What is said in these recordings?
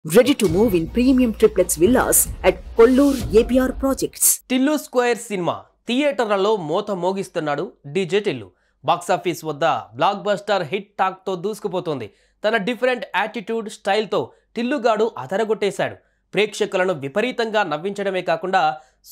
Ready to move in premium triplex villas at Kollur APR Projects. Tillu Square cinema థియేటర్లలో మోత మోగిస్తున్నాడు DJ Tillu. Box office వద్ద block buster hit టాక్తో దూసుకుపోతోంది. తన different attitude స్టైల్తో టిల్లుగాడు అదరగొట్టేశాడు. ప్రేక్షకులను విపరీతంగా నవ్వించడమే కాకుండా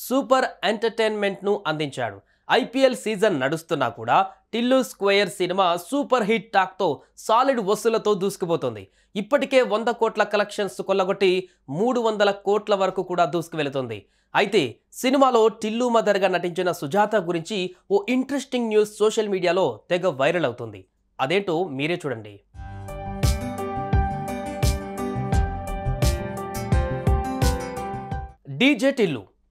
సూపర్ ఎంటర్టైన్మెంట్ను అందించాడు. ఐపీఎల్ సీజన్ నడుస్తున్నా కూడా Tillu Square cinema super hit టాక్తో సాలిడ్ వసూలతో దూసుకుపోతుంది. ఇప్పటికే 100 కోట్ల కలెక్షన్స్ కొల్లగొట్టి 300 కోట్ల వరకు కూడా దూసుకువెళుతుంది. అయితే సినిమాలో టిల్లు మదర్గా నటించిన సుజాత గురించి ఓ ఇంట్రెస్టింగ్ న్యూస్ సోషల్ మీడియాలో తెగ వైరల్ అవుతుంది. అదేంటో మీరే చూడండి. డీజే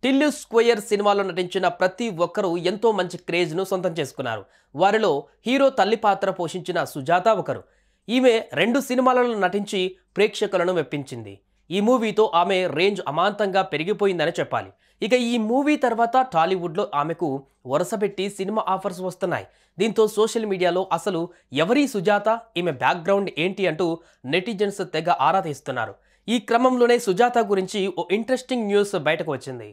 టిల్లు స్క్వేర్ సినిమాలో నటించిన ప్రతి ఒక్కరూ ఎంతో మంచి క్రేజ్ను సొంతం చేసుకున్నారు. వారిలో హీరో తల్లి పాత్ర పోషించిన సుజాత ఒకరు. ఈమె 2 సినిమాలలో నటించి ప్రేక్షకులను మెప్పించింది. ఈ మూవీతో ఆమె రేంజ్ అమాంతంగా పెరిగిపోయిందని చెప్పాలి. ఇక ఈ మూవీ తర్వాత టాలీవుడ్లో ఆమెకు వరుసపెట్టి సినిమా ఆఫర్స్ వస్తున్నాయి. దీంతో సోషల్ మీడియాలో అసలు ఎవరి సుజాత, ఈమె బ్యాక్గ్రౌండ్ ఏంటి అంటూ నెటిజన్స్ తెగ ఆరా తీస్తున్నారు. ఈ క్రమంలోనే సుజాత గురించి ఓ ఇంట్రెస్టింగ్ న్యూస్ బయటకు వచ్చింది.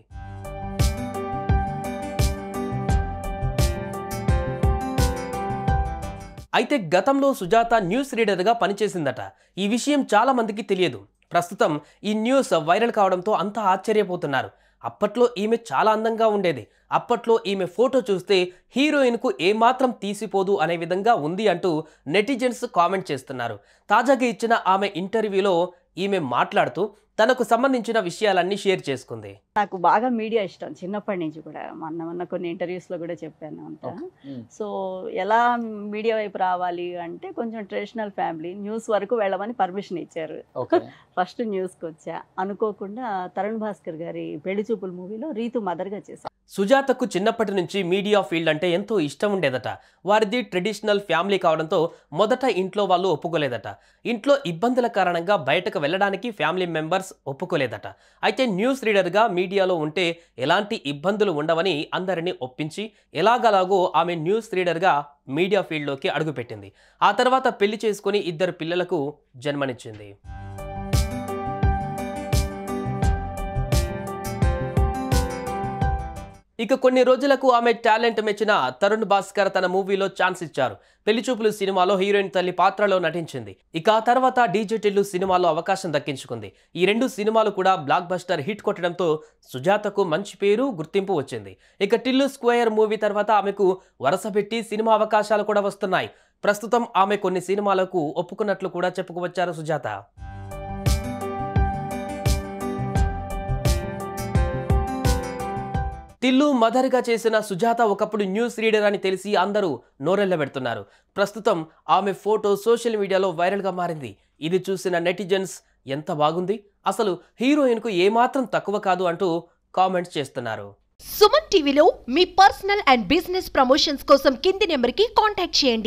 అయితే గతంలో సుజాత న్యూస్ రీడర్గా పనిచేసిందట. ఈ విషయం చాలా మందికి తెలియదు. ప్రస్తుతం ఈ న్యూస్ వైరల్ కావడంతో అంతా ఆశ్చర్యపోతున్నారు. అప్పట్లో ఈమె చాలా అందంగా ఉండేది. అప్పట్లో ఈమె ఫోటో చూస్తే హీరోయిన్కు ఏమాత్రం తీసిపోదు అనే విధంగా ఉంది అంటూ నెటిజన్స్ కామెంట్ చేస్తున్నారు. తాజాగా ఇచ్చిన ఆమె ఇంటర్వ్యూలో ఈమె మాట్లాడుతూ తనకు సంబంధించిన విషయాలన్నీ షేర్ చేసుకుంది. నాకు బాగా మీడియా ఇష్టం చిన్నప్పటి నుంచి కూడా. మొన్న కొన్ని ఇంటర్వ్యూస్లో కూడా చెప్పాను అంతా. సో ఎలా మీడియా వైపు రావాలి అంటే కొంచెం ట్రెడిషనల్ ఫ్యామిలీ, న్యూస్ వరకు వెళ్ళమని పర్మిషన్ ఇచ్చారు. ఫస్ట్ న్యూస్కి వచ్చా. అనుకోకుండా తరుణ్ భాస్కర్ గారి పెళ్లి చూపుల మూవీలో రీతు మదర్గా చేశాను. సుజాతకు చిన్నప్పటి నుంచి మీడియా ఫీల్డ్ అంటే ఎంతో ఇష్టం ఉండేదట. వారిది ట్రెడిషనల్ ఫ్యామిలీ కావడంతో మొదట ఇంట్లో వాళ్ళు ఒప్పుకోలేదట. ఇంట్లో ఇబ్బందుల కారణంగా బయటకు వెళ్ళడానికి ఫ్యామిలీ మెంబర్స్ ఒప్పుకోలేదట. అయితే న్యూస్ రీడర్గా మీడియాలో ఉంటే ఎలాంటి ఇబ్బందులు ఉండవని అందరినీ ఒప్పించి ఎలాగలాగో ఆమె న్యూస్ రీడర్గా మీడియా ఫీల్డ్లోకి అడుగుపెట్టింది. ఆ తర్వాత పెళ్లి చేసుకుని 2 పిల్లలకు జన్మనిచ్చింది. ఇక కొన్ని రోజులకు ఆమె టాలెంట్ మెచ్చిన తరుణ్ భాస్కర్ తన మూవీలో ఛాన్స్ ఇచ్చారు. పెళ్లి చూపులు సినిమాలో హీరోయిన్ తల్లి పాత్రలో నటించింది. ఇక ఆ తర్వాత డీజే టిల్లు సినిమాలో అవకాశం దక్కించుకుంది. ఈ 2 సినిమాలు కూడా బ్లాక్ బస్టర్ హిట్ కొట్టడంతో సుజాతకు మంచి పేరు, గుర్తింపు వచ్చింది. ఇక టిల్లు స్క్వేర్ మూవీ తర్వాత ఆమెకు వరుసపెట్టి సినిమా అవకాశాలు కూడా వస్తున్నాయి. ప్రస్తుతం ఆమె కొన్ని సినిమాలకు ఒప్పుకున్నట్లు కూడా చెప్పుకువచ్చారు సుజాత. టిల్లు మదర్గా చేసిన సుజాత ఒకప్పుడు న్యూస్ రీడర్ అని తెలిసి అందరూ నోరెళ్లబెడుతున్నారు. ప్రస్తుతం ఆమె ఫోటో సోషల్ మీడియాలో వైరల్గా మారింది. ఇది చూసిన నెటిజన్స్ ఎంత బాగుంది, అసలు హీరోయిన్కు ఏమాత్రం తక్కువ కాదు అంటూ కామెంట్స్ చేస్తున్నారు. సుమన్ టీవీలో మీ పర్సనల్ అండ్ బిజినెస్ ప్రమోషన్స్ కోసం కింది నెంబర్కి కాంటాక్ట్ చేయండి.